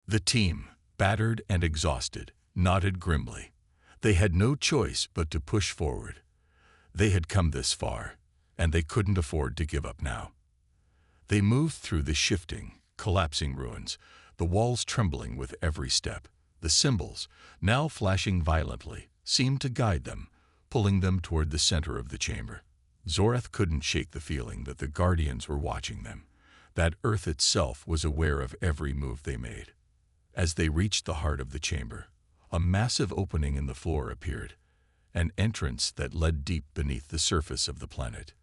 The team, battered and exhausted, nodded grimly. They had no choice but to push forward. They had come this far, and they couldn't afford to give up now. They moved through the shifting, collapsing ruins, the walls trembling with every step. The symbols, now flashing violently, seemed to guide them, pulling them toward the center of the chamber. Zorath couldn't shake the feeling that the Guardians were watching them, that Earth itself was aware of every move they made. As they reached the heart of the chamber, a massive opening in the floor appeared, an entrance that led deep beneath the surface of the planet.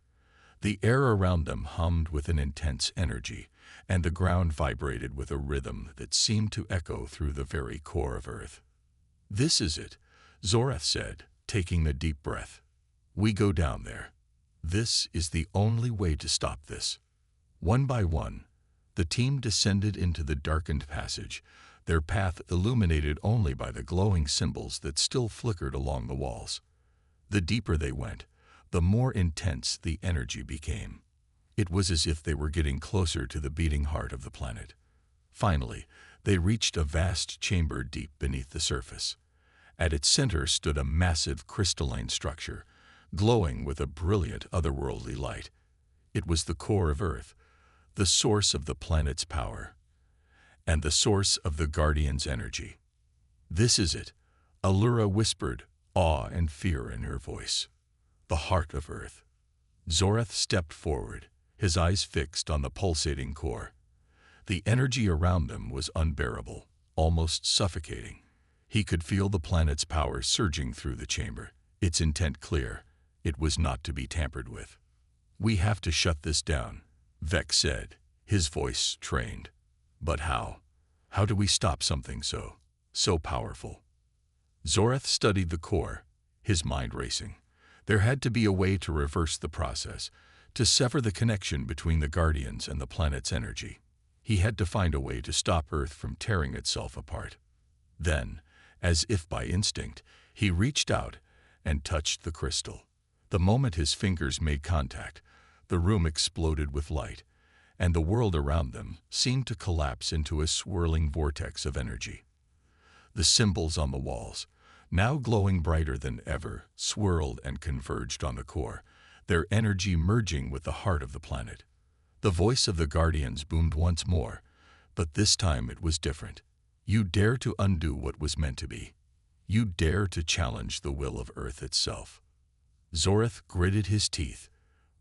The air around them hummed with an intense energy, and the ground vibrated with a rhythm that seemed to echo through the very core of Earth. "This is it," Zorath said, taking a deep breath. "We go down there. This is the only way to stop this." One by one, the team descended into the darkened passage, their path illuminated only by the glowing symbols that still flickered along the walls. The deeper they went, the more intense the energy became. It was as if they were getting closer to the beating heart of the planet. Finally, they reached a vast chamber deep beneath the surface. At its center stood a massive crystalline structure, glowing with a brilliant otherworldly light. It was the core of Earth, the source of the planet's power, and the source of the Guardian's energy. "This is it," Allura whispered, awe and fear in her voice. "The heart of Earth." Zorath stepped forward, his eyes fixed on the pulsating core. The energy around them was unbearable, almost suffocating. He could feel the planet's power surging through the chamber, its intent clear. It was not to be tampered with. "We have to shut this down," Vex said, his voice trained. "But how? How do we stop something so powerful?" Zorath studied the core, his mind racing. There had to be a way to reverse the process, to sever the connection between the Guardians and the planet's energy. He had to find a way to stop Earth from tearing itself apart. Then, as if by instinct, he reached out and touched the crystal. The moment his fingers made contact, the room exploded with light, and the world around them seemed to collapse into a swirling vortex of energy. The symbols on the walls, now glowing brighter than ever, swirled and converged on the core, their energy merging with the heart of the planet. The voice of the Guardians boomed once more, but this time it was different. "You dare to undo what was meant to be. You dare to challenge the will of Earth itself." Zorath gritted his teeth.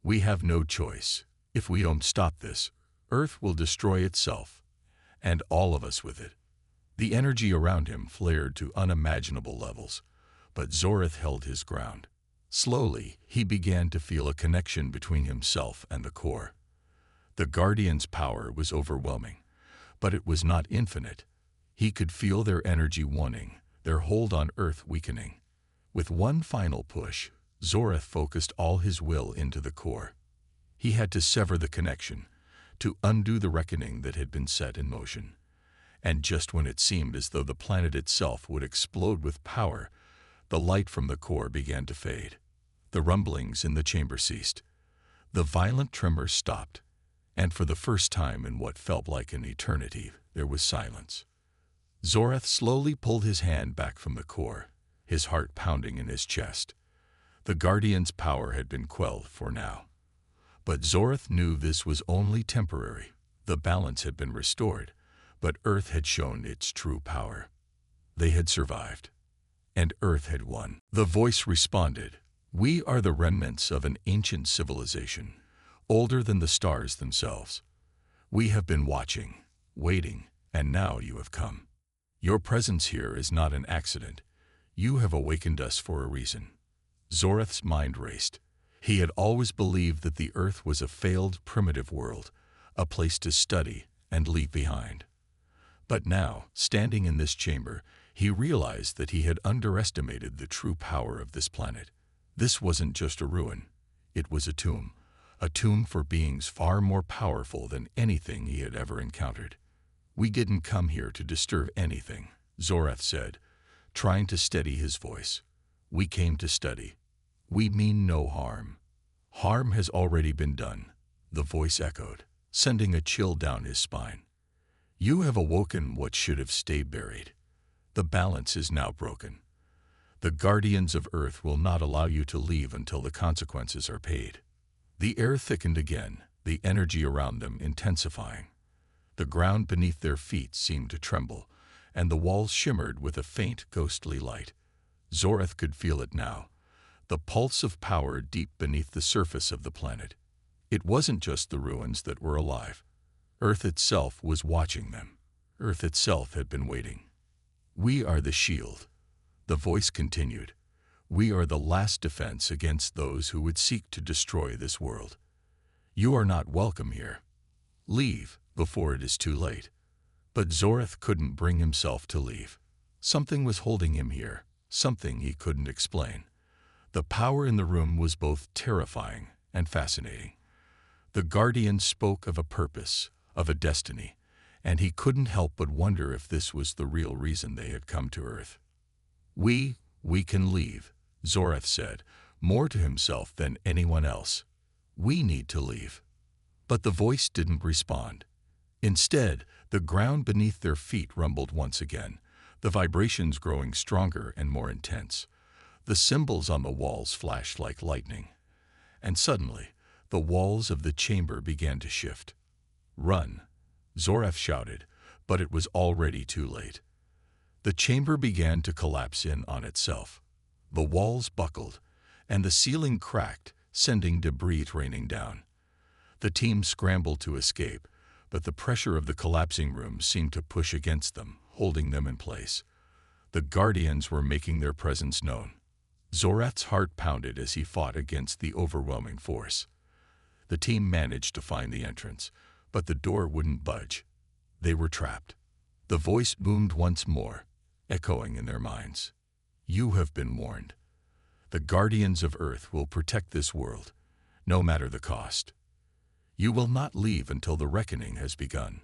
"We have no choice. If we don't stop this, Earth will destroy itself, and all of us with it." The energy around him flared to unimaginable levels, but Zorath held his ground. Slowly, he began to feel a connection between himself and the core. The Guardian's power was overwhelming, but it was not infinite. He could feel their energy waning, their hold on Earth weakening. With one final push, Zorath focused all his will into the core. He had to sever the connection, to undo the reckoning that had been set in motion. And just when it seemed as though the planet itself would explode with power, the light from the core began to fade. The rumblings in the chamber ceased. The violent tremor stopped, and for the first time in what felt like an eternity, there was silence. Zorath slowly pulled his hand back from the core, his heart pounding in his chest. The Guardian's power had been quelled for now. But Zorath knew this was only temporary. The balance had been restored, but Earth had shown its true power. They had survived, and Earth had won. The voice responded, "We are the remnants of an ancient civilization, older than the stars themselves. We have been watching, waiting, and now you have come. Your presence here is not an accident. You have awakened us for a reason." Zorath's mind raced. He had always believed that the Earth was a failed, primitive world, a place to study and leave behind. But now, standing in this chamber, he realized that he had underestimated the true power of this planet. This wasn't just a ruin. It was a tomb for beings far more powerful than anything he had ever encountered. "We didn't come here to disturb anything," Zorath said, trying to steady his voice. "We came to study. We mean no harm." "Harm has already been done," the voice echoed, sending a chill down his spine. You have awoken what should have stayed buried. The balance is now broken. The guardians of Earth will not allow you to leave until the consequences are paid. The air thickened again, the energy around them intensifying. The ground beneath their feet seemed to tremble, and the walls shimmered with a faint, ghostly light. Zorath could feel it now, the pulse of power deep beneath the surface of the planet. It wasn't just the ruins that were alive. Earth itself was watching them. Earth itself had been waiting. We are the shield. The voice continued. We are the last defense against those who would seek to destroy this world. You are not welcome here. Leave before it is too late. But Zorath couldn't bring himself to leave. Something was holding him here, something he couldn't explain. The power in the room was both terrifying and fascinating. The Guardian spoke of a purpose, of a destiny, and he couldn't help but wonder if this was the real reason they had come to Earth. We can leave, Zorath said, more to himself than anyone else. We need to leave. But the voice didn't respond. Instead, the ground beneath their feet rumbled once again, the vibrations growing stronger and more intense. The symbols on the walls flashed like lightning. And suddenly, the walls of the chamber began to shift. Run, Zorath shouted, but it was already too late. The chamber began to collapse in on itself. The walls buckled, and the ceiling cracked, sending debris raining down. The team scrambled to escape, but the pressure of the collapsing room seemed to push against them, holding them in place. The Guardians were making their presence known. Zorath's heart pounded as he fought against the overwhelming force. The team managed to find the entrance, but the door wouldn't budge. They were trapped. The voice boomed once more, echoing in their minds. You have been warned. The Guardians of Earth will protect this world, no matter the cost. You will not leave until the reckoning has begun.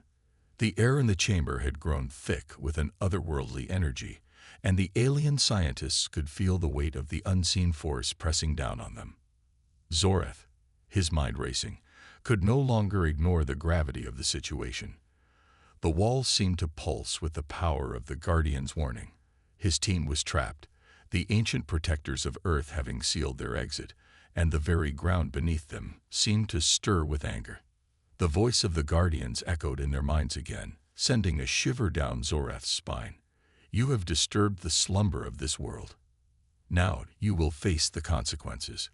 The air in the chamber had grown thick with an otherworldly energy, and the alien scientists could feel the weight of the unseen force pressing down on them. Zorath, his mind racing, could no longer ignore the gravity of the situation. The walls seemed to pulse with the power of the Guardian's warning. His team was trapped, the ancient protectors of Earth having sealed their exit, and the very ground beneath them seemed to stir with anger. The voice of the Guardians echoed in their minds again, sending a shiver down Zorath's spine. You have disturbed the slumber of this world. Now you will face the consequences.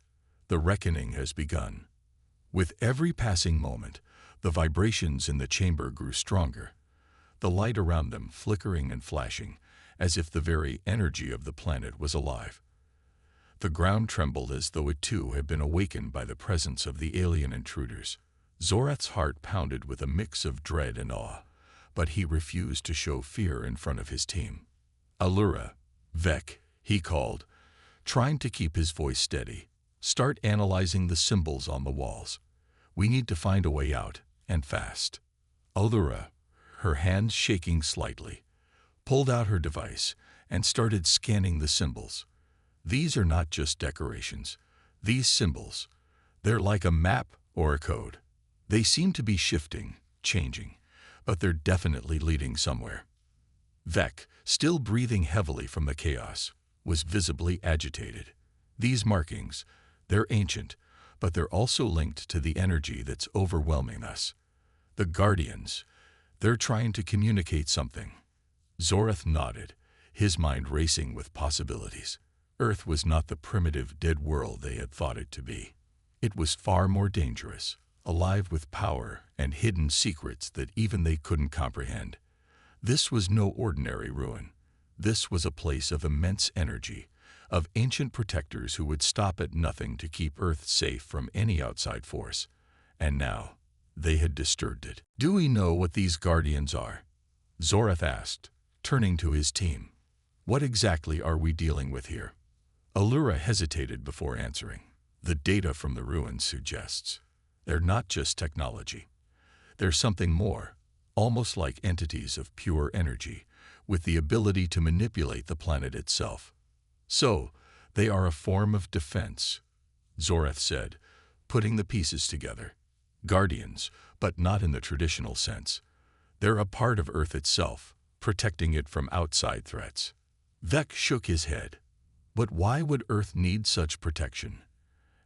The reckoning has begun. With every passing moment, the vibrations in the chamber grew stronger, the light around them flickering and flashing, as if the very energy of the planet was alive. The ground trembled as though it too had been awakened by the presence of the alien intruders. Zorath's heart pounded with a mix of dread and awe, but he refused to show fear in front of his team. Allura, Vec, he called, trying to keep his voice steady. Start analyzing the symbols on the walls. We need to find a way out, and fast. Allura, her hands shaking slightly, pulled out her device and started scanning the symbols. These are not just decorations. These symbols, they're like a map or a code. They seem to be shifting, changing, but they're definitely leading somewhere. Vec, still breathing heavily from the chaos, was visibly agitated. These markings, they're ancient, but they're also linked to the energy that's overwhelming us. The Guardians, they're trying to communicate something. Zorath nodded, his mind racing with possibilities. Earth was not the primitive, dead world they had thought it to be. It was far more dangerous, alive with power and hidden secrets that even they couldn't comprehend. This was no ordinary ruin. This was a place of immense energy, of ancient protectors who would stop at nothing to keep Earth safe from any outside force. And now, they had disturbed it. Do we know what these Guardians are? Zorath asked, turning to his team. What exactly are we dealing with here? Allura hesitated before answering. The data from the ruins suggests they're not just technology. They're something more, almost like entities of pure energy, with the ability to manipulate the planet itself. So, they are a form of defense, Zorath said, putting the pieces together. Guardians, but not in the traditional sense. They're a part of Earth itself, protecting it from outside threats. Vec shook his head. But why would Earth need such protection?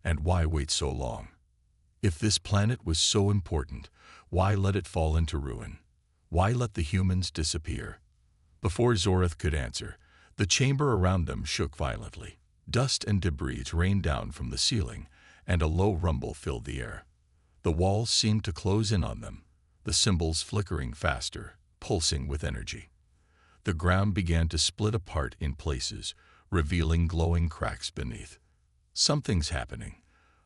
And why wait so long? If this planet was so important, why let it fall into ruin? Why let the humans disappear? Before Zorath could answer, the chamber around them shook violently. Dust and debris rained down from the ceiling, and a low rumble filled the air. The walls seemed to close in on them, the symbols flickering faster, pulsing with energy. The ground began to split apart in places, revealing glowing cracks beneath. "Something's happening,"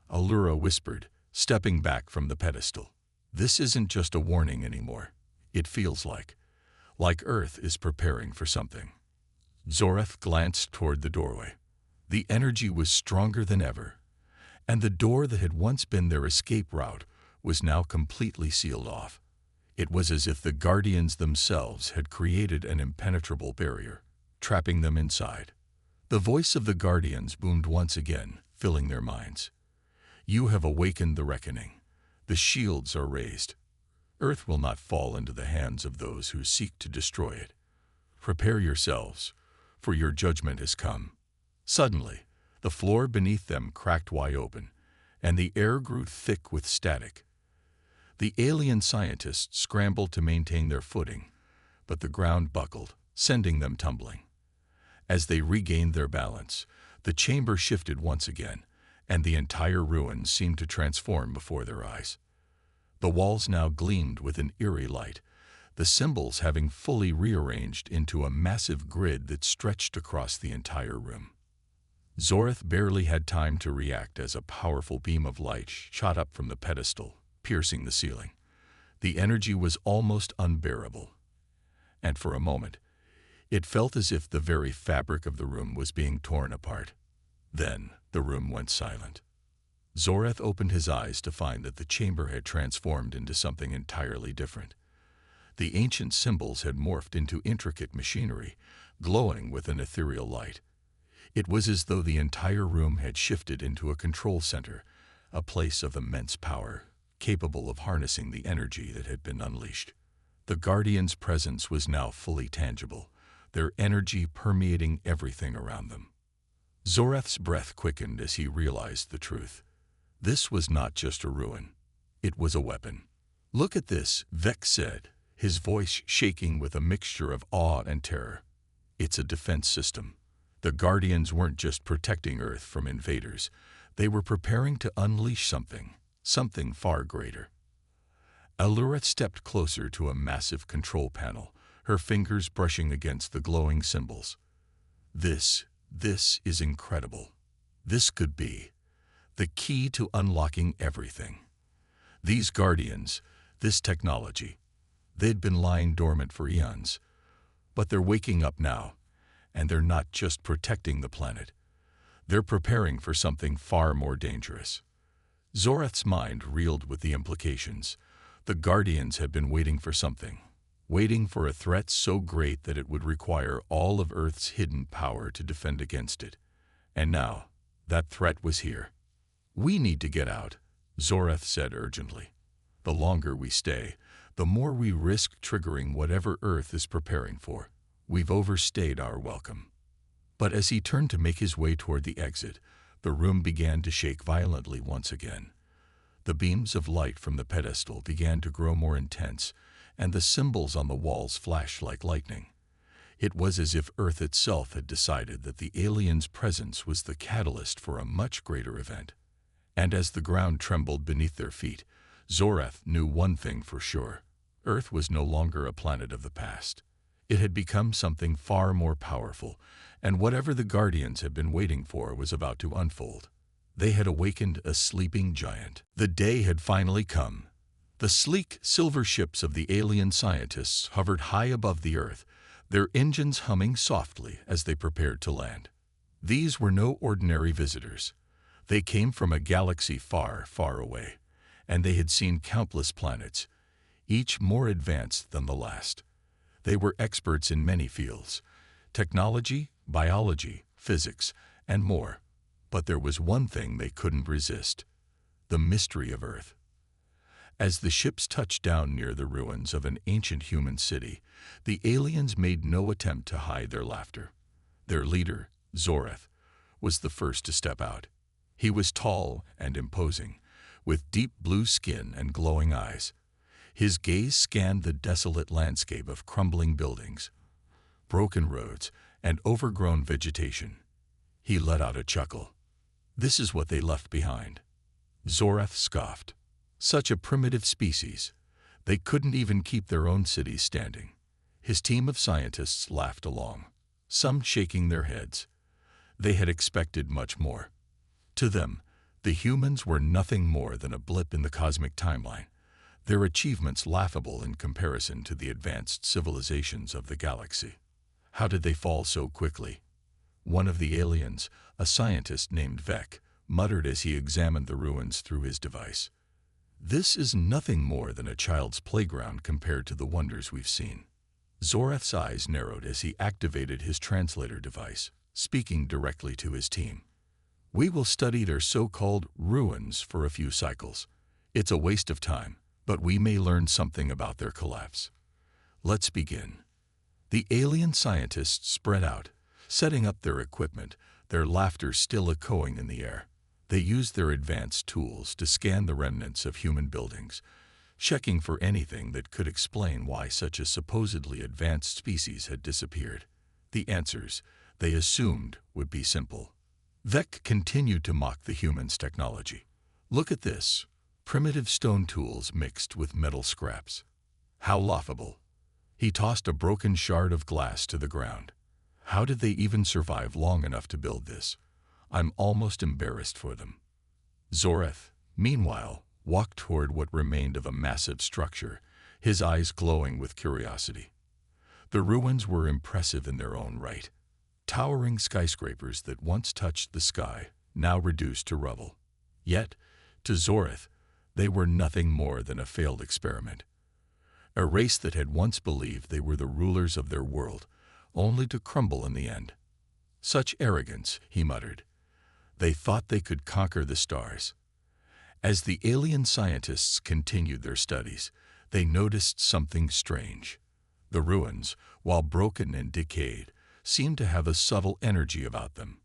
Allura whispered, stepping back from the pedestal. "This isn't just a warning anymore. It feels like Earth is preparing for something." Zorath glanced toward the doorway. The energy was stronger than ever, and the door that had once been their escape route was now completely sealed off. It was as if the Guardians themselves had created an impenetrable barrier, trapping them inside. The voice of the Guardians boomed once again, filling their minds. "You have awakened the reckoning. The shields are raised. Earth will not fall into the hands of those who seek to destroy it. Prepare yourselves, for your judgment has come." Suddenly, the floor beneath them cracked wide open, and the air grew thick with static. The alien scientists scrambled to maintain their footing, but the ground buckled, sending them tumbling. As they regained their balance, the chamber shifted once again, and the entire ruin seemed to transform before their eyes. The walls now gleamed with an eerie light, the symbols having fully rearranged into a massive grid that stretched across the entire room. Zorath barely had time to react as a powerful beam of light shot up from the pedestal, piercing the ceiling. The energy was almost unbearable, and for a moment, it felt as if the very fabric of the room was being torn apart. Then the room went silent. Zorath opened his eyes to find that the chamber had transformed into something entirely different. The ancient symbols had morphed into intricate machinery, glowing with an ethereal light. It was as though the entire room had shifted into a control center, a place of immense power, capable of harnessing the energy that had been unleashed. The Guardians' presence was now fully tangible, their energy permeating everything around them. Zorath's breath quickened as he realized the truth. This was not just a ruin. It was a weapon. "Look at this," Vex said, his voice shaking with a mixture of awe and terror. "It's a defense system. The Guardians weren't just protecting Earth from invaders. They were preparing to unleash something far greater." Allura stepped closer to a massive control panel, her fingers brushing against the glowing symbols. This is incredible. This could be the key to unlocking everything. These Guardians, this technology, they'd been lying dormant for eons, but they're waking up now, and they're not just protecting the planet. They're preparing for something far more dangerous. Zorath's mind reeled with the implications. The Guardians had been waiting for something, waiting for a threat so great that it would require all of Earth's hidden power to defend against it. And now, that threat was here. "We need to get out," Zorath said urgently. "The longer we stay, the more we risk triggering whatever Earth is preparing for. We've overstayed our welcome." But as he turned to make his way toward the exit, the room began to shake violently once again. The beams of light from the pedestal began to grow more intense, and the symbols on the walls flashed like lightning. It was as if Earth itself had decided that the aliens' presence was the catalyst for a much greater event. And as the ground trembled beneath their feet, Zorath knew one thing for sure. Earth was no longer a planet of the past. It had become something far more powerful, and whatever the Guardians had been waiting for was about to unfold. They had awakened a sleeping giant. The day had finally come. The sleek silver ships of the alien scientists hovered high above the Earth, their engines humming softly as they prepared to land. These were no ordinary visitors. They came from a galaxy far, far away, and they had seen countless planets, each more advanced than the last. They were experts in many fields: technology, biology, physics, and more. But there was one thing they couldn't resist: the mystery of Earth. As the ships touched down near the ruins of an ancient human city, the aliens made no attempt to hide their laughter. Their leader, Zoreth, was the first to step out. He was tall and imposing, with deep blue skin and glowing eyes. His gaze scanned the desolate landscape of crumbling buildings, broken roads, and overgrown vegetation. He let out a chuckle. "This is what they left behind." Zoreth scoffed. "Such a primitive species. They couldn't even keep their own cities standing." His team of scientists laughed along, some shaking their heads. They had expected much more. To them, the humans were nothing more than a blip in the cosmic timeline, their achievements laughable in comparison to the advanced civilizations of the galaxy. How did they fall so quickly? One of the aliens, a scientist named Vek, muttered as he examined the ruins through his device. "This is nothing more than a child's playground compared to the wonders we've seen." Zoreth's eyes narrowed as he activated his translator device, speaking directly to his team. "We will study their so-called ruins for a few cycles. It's a waste of time, but we may learn something about their collapse. Let's begin." The alien scientists spread out, setting up their equipment, their laughter still echoing in the air. They used their advanced tools to scan the remnants of human buildings, checking for anything that could explain why such a supposedly advanced species had disappeared. The answers, they assumed, would be simple. Vek continued to mock the humans' technology. "Look at this. Primitive stone tools mixed with metal scraps. How laughable." He tossed a broken shard of glass to the ground. "How did they even survive long enough to build this? I'm almost embarrassed for them." Zoreth, meanwhile, walked toward what remained of a massive structure, his eyes glowing with curiosity. The ruins were impressive in their own right. Towering skyscrapers that once touched the sky, now reduced to rubble. Yet, to Zoreth, they were nothing more than a failed experiment. A race that had once believed they were the rulers of their world, only to crumble in the end. "Such arrogance," he muttered. "They thought they could conquer the stars." As the alien scientists continued their studies, they noticed something strange. The ruins, while broken and decayed, seemed to have a subtle energy about them.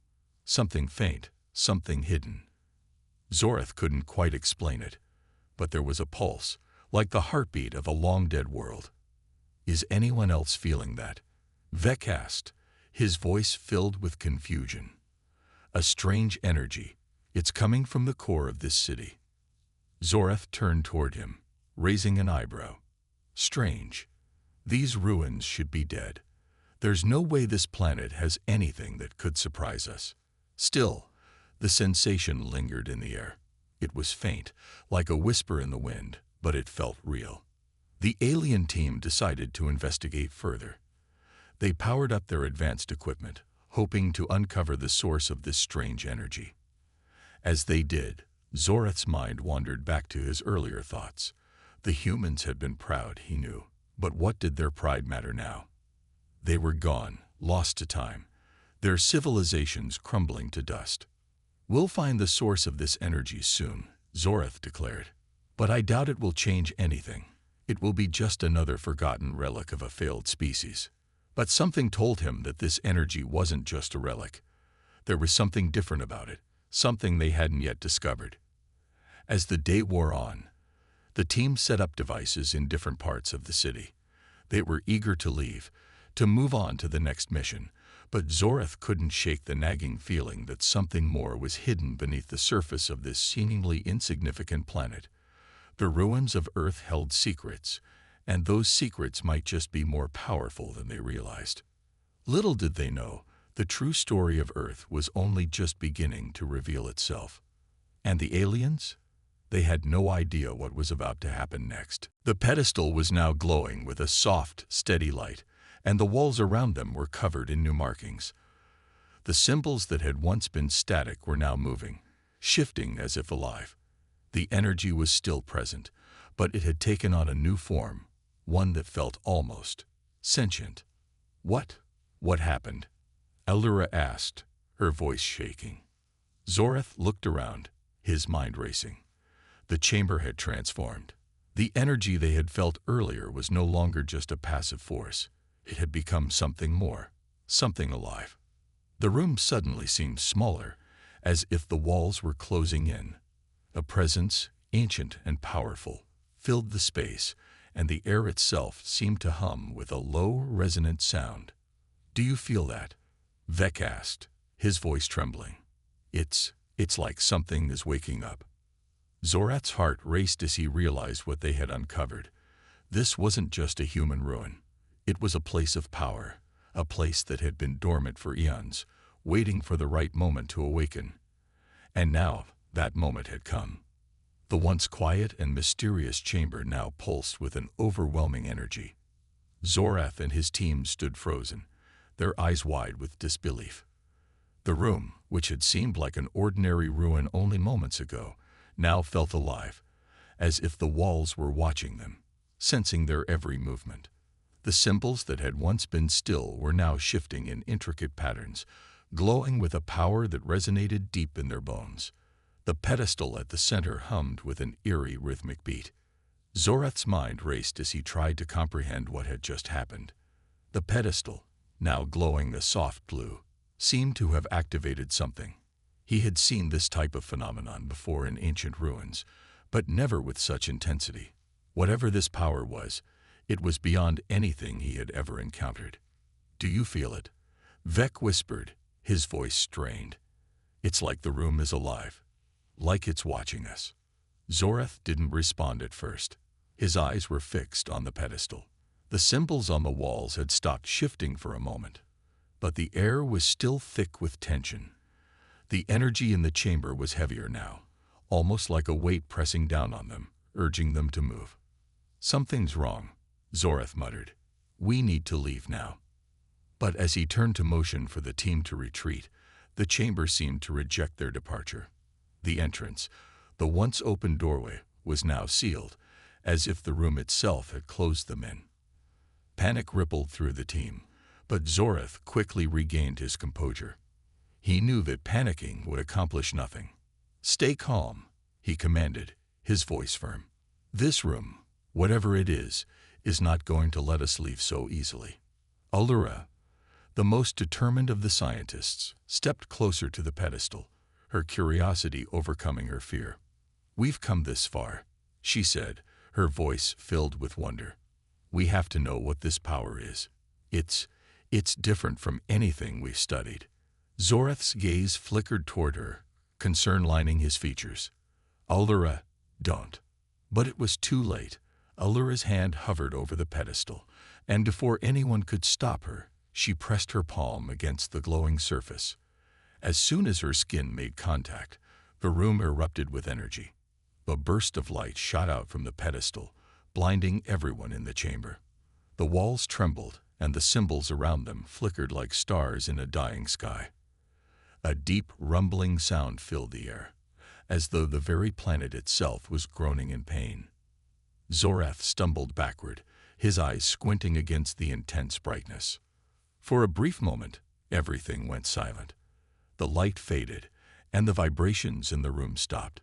Something faint, something hidden. Zoreth couldn't quite explain it, but there was a pulse, like the heartbeat of a long-dead world. "Is anyone else feeling that?" Vek asked, his voice filled with confusion. "A strange energy. It's coming from the core of this city." Zoreth turned toward him, raising an eyebrow. "Strange. These ruins should be dead. There's no way this planet has anything that could surprise us." Still, the sensation lingered in the air. It was faint, like a whisper in the wind, but it felt real. The alien team decided to investigate further. They powered up their advanced equipment, hoping to uncover the source of this strange energy. As they did, Zoreth's mind wandered back to his earlier thoughts. The humans had been proud, he knew, but what did their pride matter now? They were gone, lost to time, their civilizations crumbling to dust. "We'll find the source of this energy soon," Zoreth declared. "But I doubt it will change anything. It will be just another forgotten relic of a failed species." But something told him that this energy wasn't just a relic. There was something different about it, something they hadn't yet discovered. As the day wore on, the team set up devices in different parts of the city. They were eager to leave, to move on to the next mission, but Zoreth couldn't shake the nagging feeling that something more was hidden beneath the surface of this seemingly insignificant planet. The ruins of Earth held secrets, and those secrets might just be more powerful than they realized. Little did they know, the true story of Earth was only just beginning to reveal itself. And the aliens? They had no idea what was about to happen next. The pedestal was now glowing with a soft, steady light, and the walls around them were covered in new markings. The symbols that had once been static were now moving, shifting as if alive. The energy was still present, but it had taken on a new form, one that felt almost sentient. What happened?" Eldura asked, her voice shaking. Zoreth looked around, his mind racing. The chamber had transformed. The energy they had felt earlier was no longer just a passive force. It had become something more, something alive. The room suddenly seemed smaller, as if the walls were closing in. A presence, ancient and powerful, filled the space, and the air itself seemed to hum with a low, resonant sound. "Do you feel that?" Vec asked, his voice trembling. It's like something is waking up." Zorath's heart raced as he realized what they had uncovered. This wasn't just a human ruin. It was a place of power, a place that had been dormant for eons, waiting for the right moment to awaken. And now that moment had come. The once quiet and mysterious chamber now pulsed with an overwhelming energy. Zorath and his team stood frozen, their eyes wide with disbelief. The room, which had seemed like an ordinary ruin only moments ago, now felt alive, as if the walls were watching them, sensing their every movement. The symbols that had once been still were now shifting in intricate patterns, glowing with a power that resonated deep in their bones. The pedestal at the center hummed with an eerie rhythmic beat. Zorath's mind raced as he tried to comprehend what had just happened. The pedestal, now glowing a soft blue, seemed to have activated something. He had seen this type of phenomenon before in ancient ruins, but never with such intensity. Whatever this power was, it was beyond anything he had ever encountered. "Do you feel it?" Vec whispered, his voice strained. "It's like the room is alive, like it's watching us." Zorath didn't respond at first. His eyes were fixed on the pedestal. The symbols on the walls had stopped shifting for a moment, but the air was still thick with tension. The energy in the chamber was heavier now, almost like a weight pressing down on them, urging them to move. "Something's wrong," Zorath muttered. "We need to leave now." But as he turned to motion for the team to retreat, the chamber seemed to reject their departure. The entrance, the once open doorway, was now sealed, as if the room itself had closed them in. Panic rippled through the team, but Zorath quickly regained his composure. He knew that panicking would accomplish nothing. "Stay calm," he commanded, his voice firm. "This room, whatever it is not going to let us leave so easily." Allura, the most determined of the scientists, stepped closer to the pedestal, her curiosity overcoming her fear. "We've come this far," she said, her voice filled with wonder. "We have to know what this power is. It's different from anything we've studied." Zorath's gaze flickered toward her, concern lining his features. "Allura, don't." But it was too late. Allura's hand hovered over the pedestal, and before anyone could stop her, she pressed her palm against the glowing surface. As soon as her skin made contact, the room erupted with energy. A burst of light shot out from the pedestal, blinding everyone in the chamber. The walls trembled, and the symbols around them flickered like stars in a dying sky. A deep, rumbling sound filled the air, as though the very planet itself was groaning in pain. Zorath stumbled backward, his eyes squinting against the intense brightness. For a brief moment, everything went silent. The light faded, and the vibrations in the room stopped.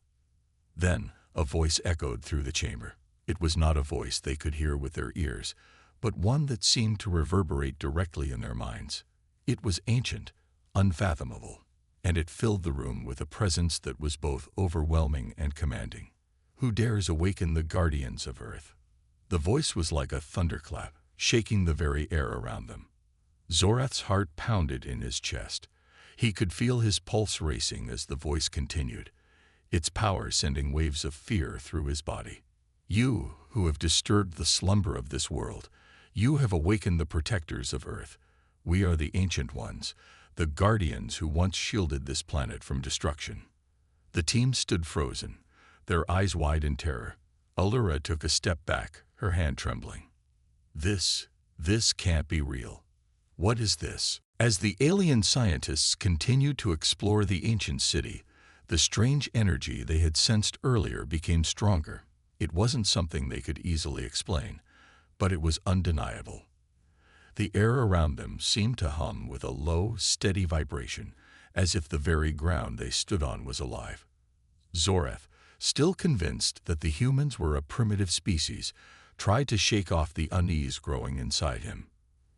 Then a voice echoed through the chamber. It was not a voice they could hear with their ears, but one that seemed to reverberate directly in their minds. It was ancient, unfathomable, and it filled the room with a presence that was both overwhelming and commanding. "Who dares awaken the guardians of Earth?" The voice was like a thunderclap, shaking the very air around them. Zorath's heart pounded in his chest. He could feel his pulse racing as the voice continued, its power sending waves of fear through his body. "You, who have disturbed the slumber of this world, you have awakened the protectors of Earth. We are the Ancient Ones, the guardians who once shielded this planet from destruction." The team stood frozen, their eyes wide in terror. Allura took a step back, her hand trembling. This can't be real. What is this?" As the alien scientists continued to explore the ancient city, the strange energy they had sensed earlier became stronger. It wasn't something they could easily explain, but it was undeniable. The air around them seemed to hum with a low, steady vibration, as if the very ground they stood on was alive. Zorath, still convinced that the humans were a primitive species, tried to shake off the unease growing inside him.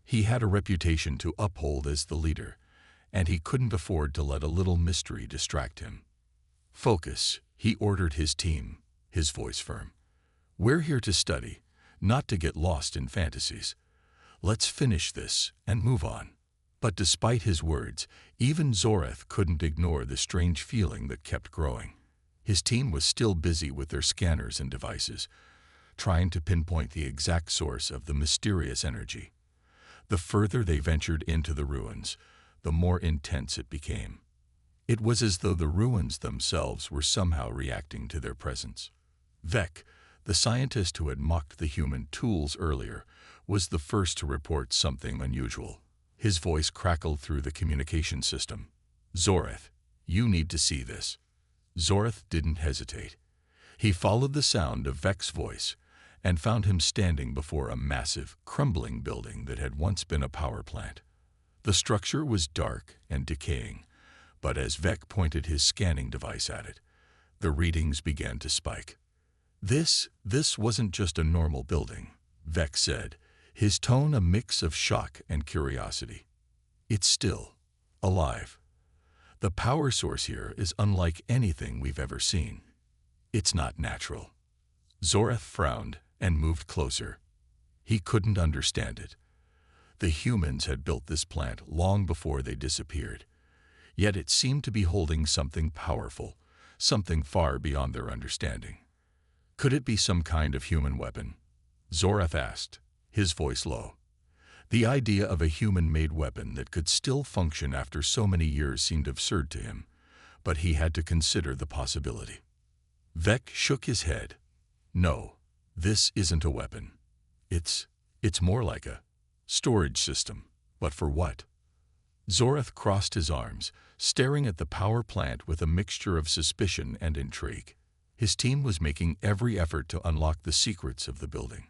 He had a reputation to uphold as the leader, and he couldn't afford to let a little mystery distract him. "Focus," he ordered his team, his voice firm. "We're here to study, not to get lost in fantasies. Let's finish this and move on." But despite his words, even Zorath couldn't ignore the strange feeling that kept growing. His team was still busy with their scanners and devices, trying to pinpoint the exact source of the mysterious energy. The further they ventured into the ruins, the more intense it became. It was as though the ruins themselves were somehow reacting to their presence. Vec, the scientist who had mocked the human tools earlier, was the first to report something unusual. His voice crackled through the communication system. "Zorath, you need to see this." Zorath didn't hesitate. He followed the sound of Vec's voice and found him standing before a massive, crumbling building that had once been a power plant. The structure was dark and decaying, but as Vec pointed his scanning device at it, the readings began to spike. This wasn't just a normal building," Vec said, his tone a mix of shock and curiosity. "It's still alive. The power source here is unlike anything we've ever seen. It's not natural." Zorath frowned and moved closer. He couldn't understand it. The humans had built this plant long before they disappeared, yet it seemed to be holding something powerful, something far beyond their understanding. "Could it be some kind of human weapon?" Zorath asked, his voice low. The idea of a human-made weapon that could still function after so many years seemed absurd to him, but he had to consider the possibility. Vec shook his head. "No, this isn't a weapon. It's more like a storage system. But for what?" Zorath crossed his arms, staring at the power plant with a mixture of suspicion and intrigue. His team was making every effort to unlock the secrets of the building,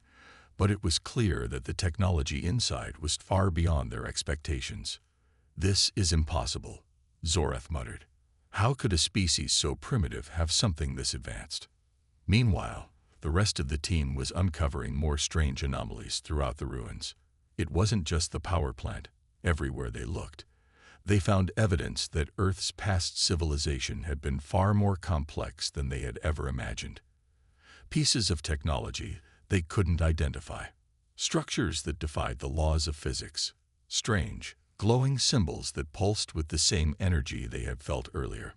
but it was clear that the technology inside was far beyond their expectations. "This is impossible," Zorath muttered. "How could a species so primitive have something this advanced?" Meanwhile, the rest of the team was uncovering more strange anomalies throughout the ruins. It wasn't just the power plant. Everywhere they looked, they found evidence that Earth's past civilization had been far more complex than they had ever imagined. Pieces of technology they couldn't identify, structures that defied the laws of physics, strange, glowing symbols that pulsed with the same energy they had felt earlier.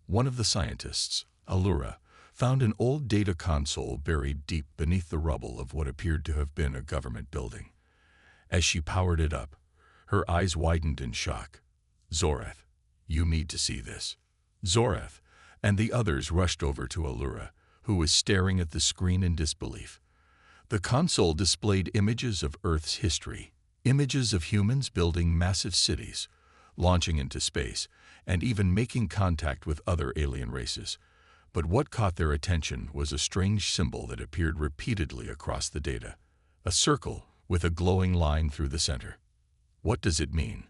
One of the scientists, Allura, found an old data console buried deep beneath the rubble of what appeared to have been a government building. As she powered it up, her eyes widened in shock. "Zorath, you need to see this." Zorath and the others rushed over to Allura, who was staring at the screen in disbelief. The console displayed images of Earth's history, images of humans building massive cities, launching into space, and even making contact with other alien races. But what caught their attention was a strange symbol that appeared repeatedly across the data, a circle with a glowing line through the center. "What does it mean?"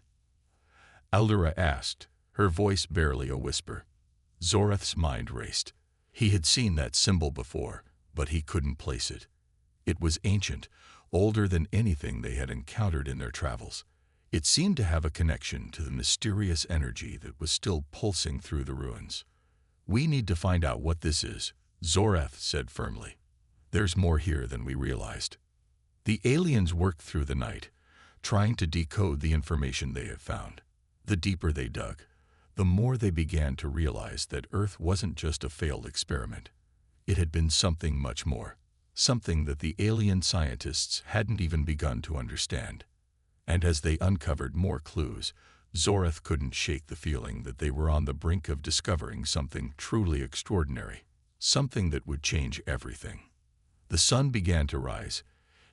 Allura asked, her voice barely a whisper. Zorath's mind raced. He had seen that symbol before, but he couldn't place it. It was ancient, older than anything they had encountered in their travels. It seemed to have a connection to the mysterious energy that was still pulsing through the ruins. "We need to find out what this is," Zorath said firmly. "There's more here than we realized." The aliens worked through the night, trying to decode the information they had found. The deeper they dug, the more they began to realize that Earth wasn't just a failed experiment. It had been something much more, something that the alien scientists hadn't even begun to understand. And as they uncovered more clues, Zorath couldn't shake the feeling that they were on the brink of discovering something truly extraordinary, something that would change everything. The sun began to rise,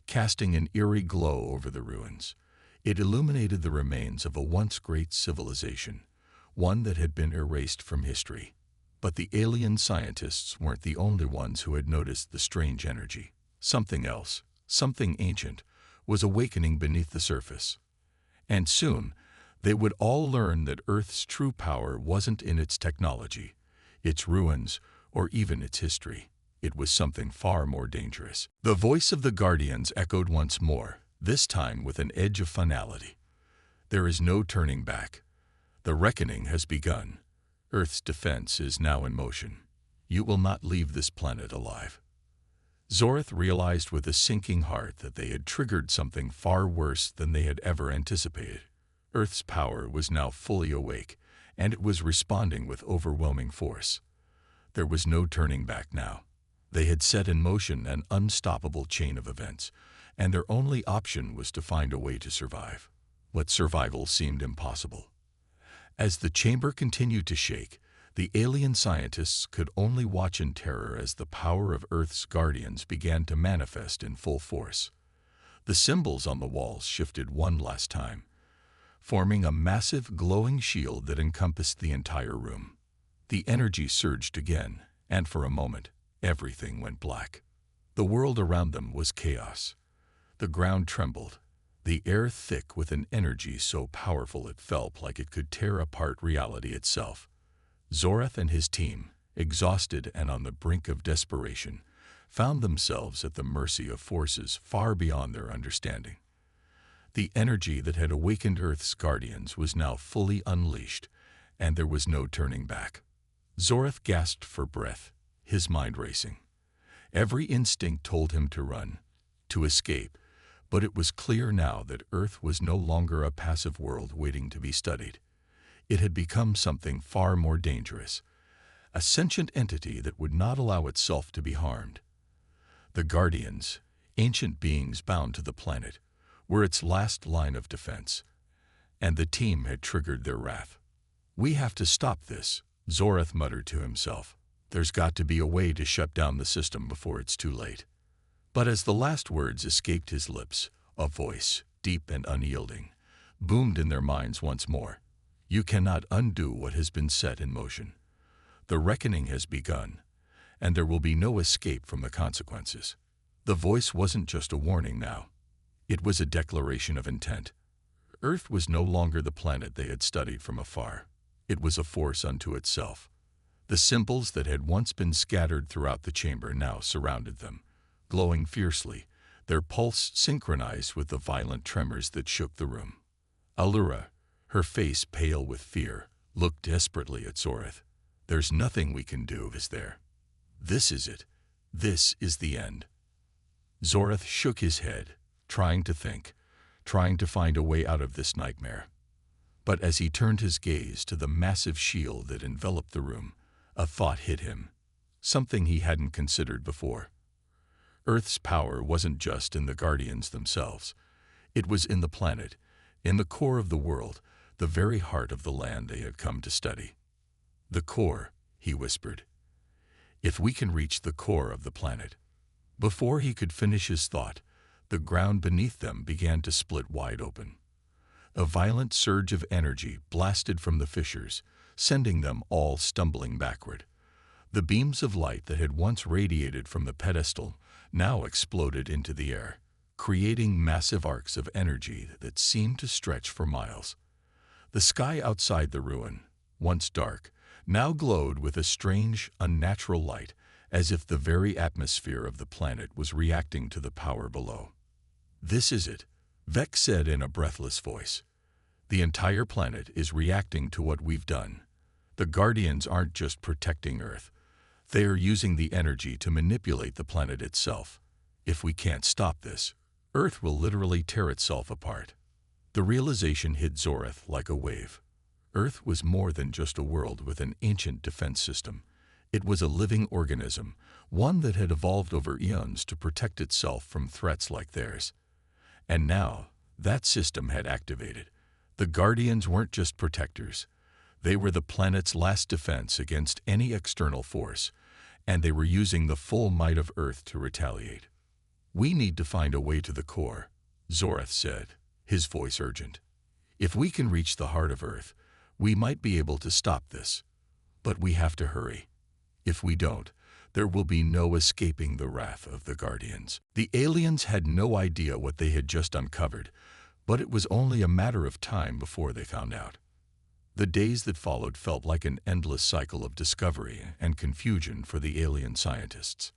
casting an eerie glow over the ruins. It illuminated the remains of a once great civilization, one that had been erased from history. But the alien scientists weren't the only ones who had noticed the strange energy. Something else, something ancient, was awakening beneath the surface. And soon, they would all learn that Earth's true power wasn't in its technology. Its ruins or even its history. It was something far more dangerous. The voice of the Guardians echoed once more, this time with an edge of finality. There is no turning back. The reckoning has begun. Earth's defense is now in motion. You will not leave this planet alive. Zorath realized with a sinking heart that they had triggered something far worse than they had ever anticipated. Earth's power was now fully awake, and it was responding with overwhelming force. There was no turning back now. They had set in motion an unstoppable chain of events, and their only option was to find a way to survive. But survival seemed impossible. As the chamber continued to shake, the alien scientists could only watch in terror as the power of Earth's guardians began to manifest in full force. The symbols on the walls shifted one last time, forming a massive glowing shield that encompassed the entire room. The energy surged again, and for a moment, everything went black. The world around them was chaos. The ground trembled, the air thick with an energy so powerful it felt like it could tear apart reality itself. Zorath and his team, exhausted and on the brink of desperation, found themselves at the mercy of forces far beyond their understanding. The energy that had awakened Earth's guardians was now fully unleashed, and there was no turning back. Zorath gasped for breath, his mind racing. Every instinct told him to run, to escape, but it was clear now that Earth was no longer a passive world waiting to be studied. It had become something far more dangerous, a sentient entity that would not allow itself to be harmed. The Guardians, ancient beings bound to the planet, were its last line of defense, and the team had triggered their wrath. "We have to stop this," Zorath muttered to himself. "There's got to be a way to shut down the system before it's too late." But as the last words escaped his lips, a voice, deep and unyielding, boomed in their minds once more. "You cannot undo what has been set in motion. The reckoning has begun, and there will be no escape from the consequences." The voice wasn't just a warning now. It was a declaration of intent. Earth was no longer the planet they had studied from afar. It was a force unto itself. The symbols that had once been scattered throughout the chamber now surrounded them, glowing fiercely, their pulse synchronized with the violent tremors that shook the room. Allura, her face pale with fear, looked desperately at Zorath. "There's nothing we can do, is there? This is it. This is the end." Zorath shook his head, trying to think, trying to find a way out of this nightmare. But as he turned his gaze to the massive shield that enveloped the room, a thought hit him, something he hadn't considered before. Earth's power wasn't just in the Guardians themselves. It was in the planet, in the core of the world, the very heart of the land they had come to study. "The core," he whispered. "If we can reach the core of the planet." Before he could finish his thought, the ground beneath them began to split wide open. A violent surge of energy blasted from the fissures, sending them all stumbling backward. The beams of light that had once radiated from the pedestal now exploded into the air, creating massive arcs of energy that seemed to stretch for miles. The sky outside the ruin, once dark, now glowed with a strange, unnatural light, as if the very atmosphere of the planet was reacting to the power below. "This is it," Vex said in a breathless voice. "The entire planet is reacting to what we've done. The Guardians aren't just protecting Earth. They are using the energy to manipulate the planet itself. If we can't stop this, Earth will literally tear itself apart." The realization hit Zorath like a wave. Earth was more than just a world with an ancient defense system. It was a living organism, one that had evolved over eons to protect itself from threats like theirs. And now, that system had activated. The Guardians weren't just protectors. They were the planet's last defense against any external force, and they were using the full might of Earth to retaliate. "We need to find a way to the core," Zorath said, his voice urgent. "If we can reach the heart of Earth, we might be able to stop this. But we have to hurry. If we don't, there will be no escaping the wrath of the Guardians." The aliens had no idea what they had just uncovered, but it was only a matter of time before they found out. The days that followed felt like an endless cycle of discovery and confusion for the alien scientists.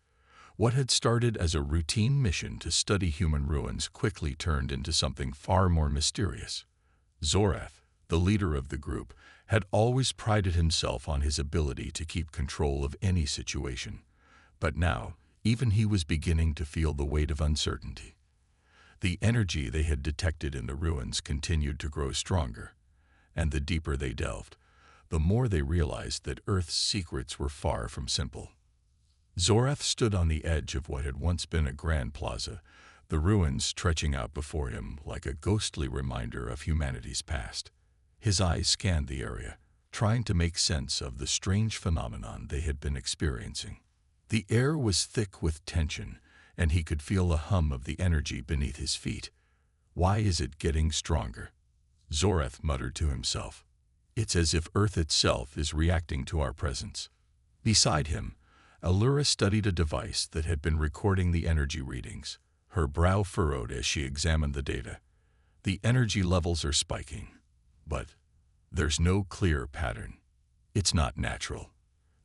What had started as a routine mission to study human ruins quickly turned into something far more mysterious. Zorath, the leader of the group, had always prided himself on his ability to keep control of any situation. But now, even he was beginning to feel the weight of uncertainty. The energy they had detected in the ruins continued to grow stronger, and the deeper they delved, the more they realized that Earth's secrets were far from simple. Zorath stood on the edge of what had once been a grand plaza, the ruins stretching out before him like a ghostly reminder of humanity's past. His eyes scanned the area, trying to make sense of the strange phenomenon they had been experiencing. The air was thick with tension, and he could feel the hum of the energy beneath his feet. "Why is it getting stronger?" Zorath muttered to himself. "It's as if Earth itself is reacting to our presence." Beside him, Allura studied a device that had been recording the energy readings. Her brow furrowed as she examined the data. "The energy levels are spiking, but there's no clear pattern. It's not natural.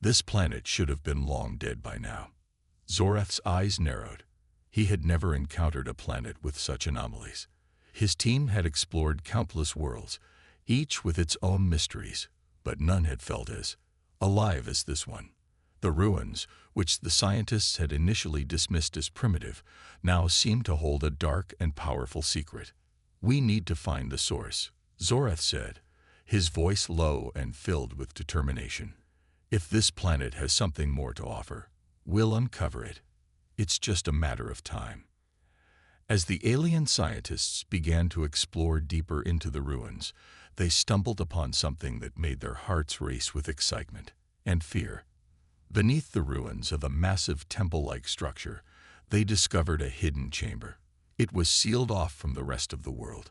This planet should have been long dead by now." Zorath's eyes narrowed. He had never encountered a planet with such anomalies. His team had explored countless worlds, each with its own mysteries, but none had felt as alive as this one. The ruins, which the scientists had initially dismissed as primitive, now seemed to hold a dark and powerful secret. "We need to find the source," Zorath said, his voice low and filled with determination. "If this planet has something more to offer, we'll uncover it. It's just a matter of time." As the alien scientists began to explore deeper into the ruins, they stumbled upon something that made their hearts race with excitement and fear. Beneath the ruins of a massive temple-like structure, they discovered a hidden chamber. It was sealed off from the rest of the world,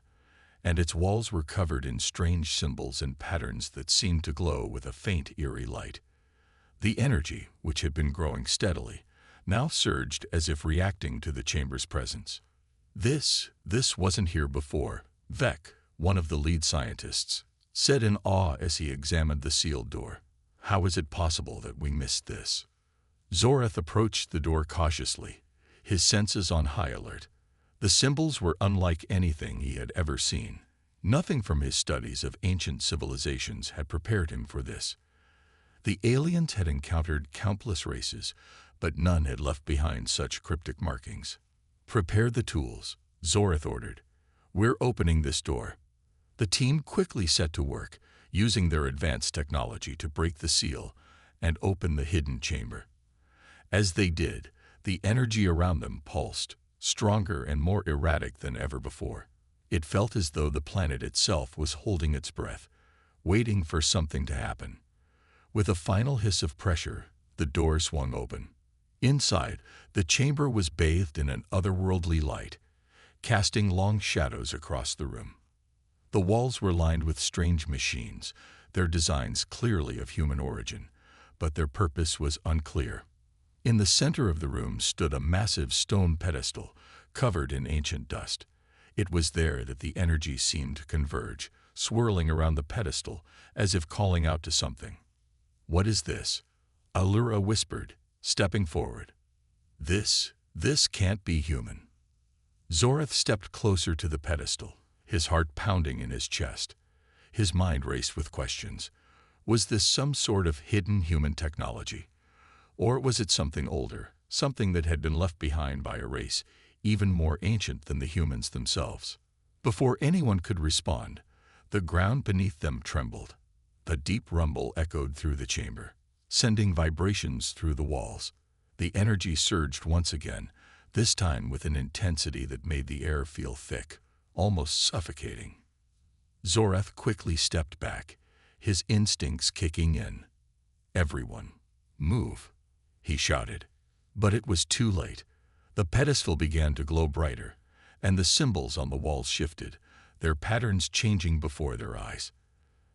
and its walls were covered in strange symbols and patterns that seemed to glow with a faint, eerie light. The energy, which had been growing steadily, now surged as if reacting to the chamber's presence. This wasn't here before," Vec, one of the lead scientists, said in awe as he examined the sealed door. "How is it possible that we missed this?" Zorath approached the door cautiously, his senses on high alert. The symbols were unlike anything he had ever seen. Nothing from his studies of ancient civilizations had prepared him for this. The aliens had encountered countless races, but none had left behind such cryptic markings. "Prepare the tools," Zorath ordered. "We're opening this door." The team quickly set to work, using their advanced technology to break the seal and open the hidden chamber. As they did, the energy around them pulsed, stronger and more erratic than ever before. It felt as though the planet itself was holding its breath, waiting for something to happen. With a final hiss of pressure, the door swung open. Inside, the chamber was bathed in an otherworldly light, casting long shadows across the room. The walls were lined with strange machines, their designs clearly of human origin, but their purpose was unclear. In the center of the room stood a massive stone pedestal, covered in ancient dust. It was there that the energy seemed to converge, swirling around the pedestal as if calling out to something. "What is this?" Allura whispered, stepping forward. This can't be human." Zorath stepped closer to the pedestal, his heart pounding in his chest. His mind raced with questions. Was this some sort of hidden human technology? Or was it something older, something that had been left behind by a race even more ancient than the humans themselves? Before anyone could respond, the ground beneath them trembled. A deep rumble echoed through the chamber, sending vibrations through the walls. The energy surged once again, this time with an intensity that made the air feel thick, almost suffocating. Zorath quickly stepped back, his instincts kicking in. "Everyone, move," he shouted. But it was too late. The pedestal began to glow brighter, and the symbols on the walls shifted, their patterns changing before their eyes.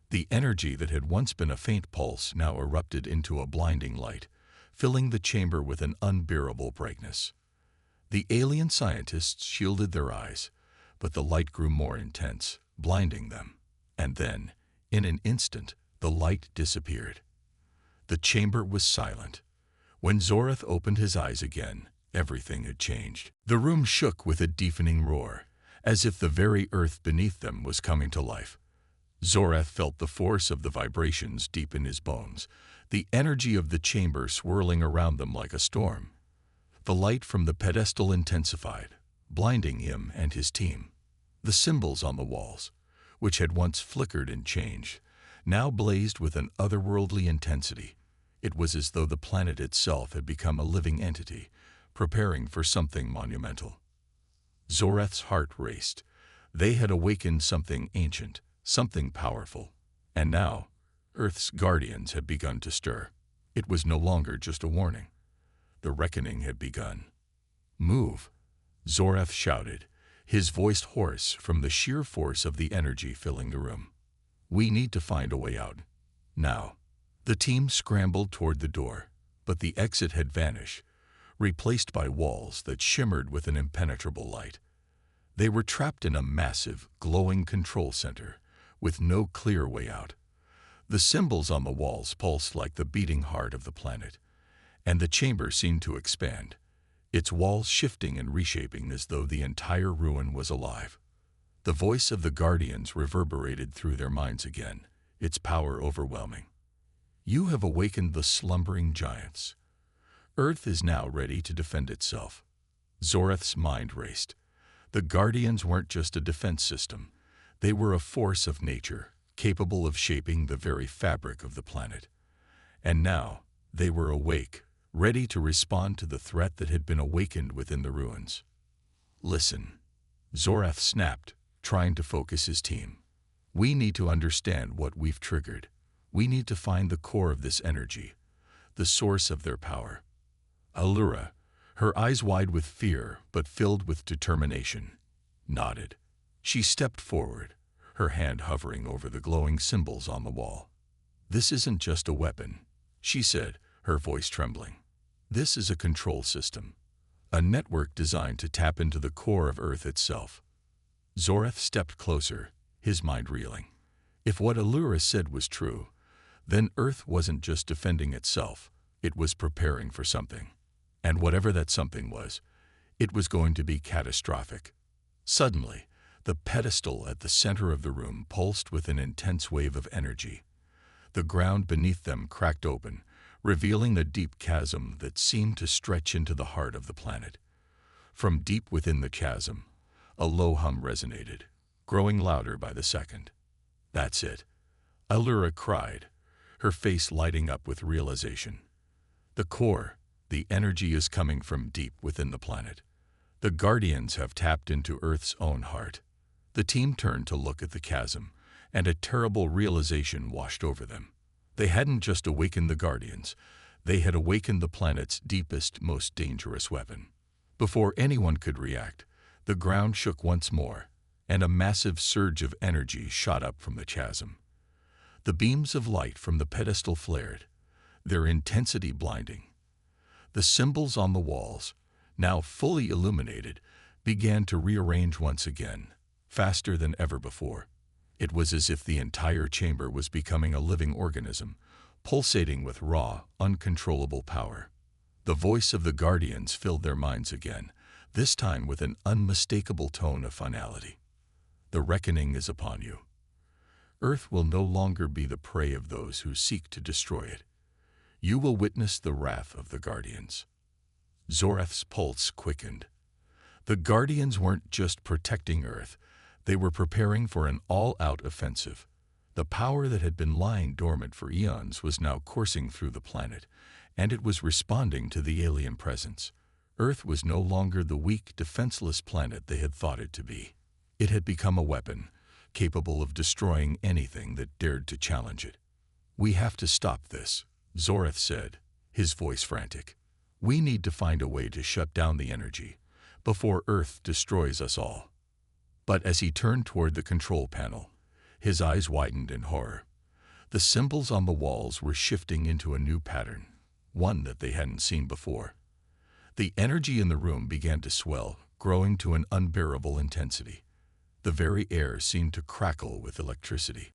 The energy that had once been a faint pulse now erupted into a blinding light, filling the chamber with an unbearable brightness. The alien scientists shielded their eyes, but the light grew more intense, blinding them. And then, In an instant, the light disappeared. The chamber was silent. When Zorath opened his eyes again, everything had changed. The room shook with a deafening roar, as if the very earth beneath them was coming to life. Zorath felt the force of the vibrations deep in his bones, the energy of the chamber swirling around them like a storm. The light from the pedestal intensified, blinding him and his team. The symbols on the walls, which had once flickered and changed, now blazed with an otherworldly intensity. It was as though the planet itself had become a living entity, preparing for something monumental. Zorath's heart raced. They had awakened something ancient, something powerful. And now, Earth's guardians had begun to stir. It was no longer just a warning. The reckoning had begun. "Move," Zorath shouted, his voice hoarse from the sheer force of the energy filling the room. "We need to find a way out. Now." The team scrambled toward the door, but the exit had vanished, replaced by walls that shimmered with an impenetrable light. They were trapped in a massive, glowing control center, with no clear way out. The symbols on the walls pulsed like the beating heart of the planet, and the chamber seemed to expand, its walls shifting and reshaping as though the entire ruin was alive. The voice of the Guardians reverberated through their minds again, its power overwhelming. "You have awakened the slumbering giants. Earth is now ready to defend itself." Zorath's mind raced. The Guardians weren't just a defense system. They were a force of nature, capable of shaping the very fabric of the planet. And now, they were awake, ready to respond to the threat that had been awakened within the ruins. "Listen," Zorath snapped, trying to focus his team. "We need to understand what we've triggered. We need to find the core of this energy, the source of their power." Allura, her eyes wide with fear but filled with determination, nodded. She stepped forward, her hand hovering over the glowing symbols on the wall. "This isn't just a weapon," she said, her voice trembling. "This is a control system, a network designed to tap into the core of Earth itself." Zorath stepped closer, his mind reeling. If what Allura said was true, then Earth wasn't just defending itself, it was preparing for something. And whatever that something was, it was going to be catastrophic. Suddenly, the pedestal at the center of the room pulsed with an intense wave of energy. The ground beneath them cracked open, revealing a deep chasm that seemed to stretch into the heart of the planet. From deep within the chasm, a low hum resonated, growing louder by the second. "That's it," Allura cried, her face lighting up with realization. "The core, the energy is coming from deep within the planet. The Guardians have tapped into Earth's own heart." The team turned to look at the chasm, and a terrible realization washed over them. They hadn't just awakened the Guardians, they had awakened the planet's deepest, most dangerous weapon. Before anyone could react, the ground shook once more, and a massive surge of energy shot up from the chasm. The beams of light from the pedestal flared, their intensity blinding. The symbols on the walls, now fully illuminated, began to rearrange once again, faster than ever before. It was as if the entire chamber was becoming a living organism, pulsating with raw, uncontrollable power. The voice of the Guardians filled their minds again, this time with an unmistakable tone of finality. "The reckoning is upon you. Earth will no longer be the prey of those who seek to destroy it. You will witness the wrath of the Guardians." Zorath's pulse quickened. The Guardians weren't just protecting Earth, they were preparing for an all-out offensive. The power that had been lying dormant for eons was now coursing through the planet, and it was responding to the alien presence. Earth was no longer the weak, defenseless planet they had thought it to be. It had become a weapon, capable of destroying anything that dared to challenge it. "We have to stop this," Zorath said, his voice frantic. "We need to find a way to shut down the energy, before Earth destroys us all." But as he turned toward the control panel, his eyes widened in horror. The symbols on the walls were shifting into a new pattern, one that they hadn't seen before. The energy in the room began to swell, growing to an unbearable intensity. The very air seemed to crackle with electricity.